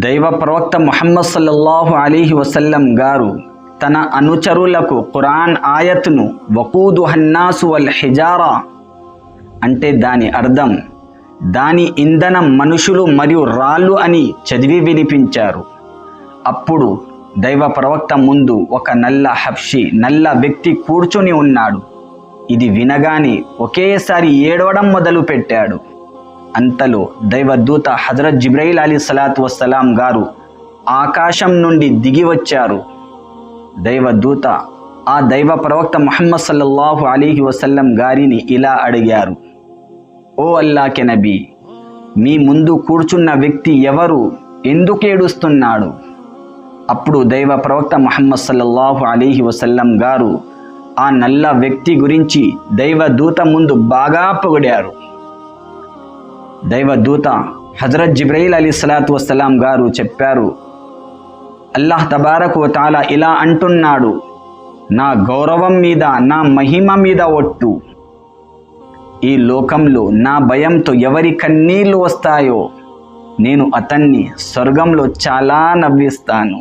దైవ ప్రవక్త ముహమ్మద్ సల్లల్లాహు అలీహి వసల్లం గారు తన అనుచరులకు ఖురాన్ ఆయత్ను వకూదు హన్నాసు వల్ హిజారా అంటే దాని అర్థం దాని ఇంధనం మనుషులు మరియు రాళ్ళు అని చదివి వినిపించారు. అప్పుడు దైవ ప్రవక్త ముందు ఒక నల్ల వ్యక్తి కూర్చొని ఉన్నాడు. ఇది వినగానే ఒకేసారి ఏడవడం మొదలుపెట్టాడు. అంతలో దైవదూత హజరత్ జిబ్రైల్ అలైహిస్సలాతు వస్సలాం గారు ఆకాశం నుండి దిగి వచ్చారు. దైవదూత ఆ దైవ ప్రవక్త ముహమ్మద్ సల్లల్లాహు అలీహి వసల్లం గారిని ఇలా అడిగారు, ఓ అల్లాహ్కి నబీ, మీ ముందు కూర్చున్న వ్యక్తి ఎవరు, ఎందుకు ఏడుస్తున్నాడు? అప్పుడు దైవ ప్రవక్త ముహమ్మద్ సల్లల్లాహు అలీహి వసల్లం గారు ఆ నల్ల వ్యక్తి గురించి దైవదూత ముందు బాగా పొగిడారు. దైవదూత హజరత్ జిబ్రైల్ అలైహిస్సలాతు వస్సలాం గారు చెప్పారు, అల్లాహ్ తబారక్ వ తఆలా ఇలా అంటున్నాడు, నా గౌరవం మీద నా మహిమ మీద ఒట్టు, ఈ లోకంలో నా భయంతో ఎవరి కన్నీళ్లు వస్తాయో నేను అతన్ని స్వర్గంలో చాలా నవ్విస్తాను.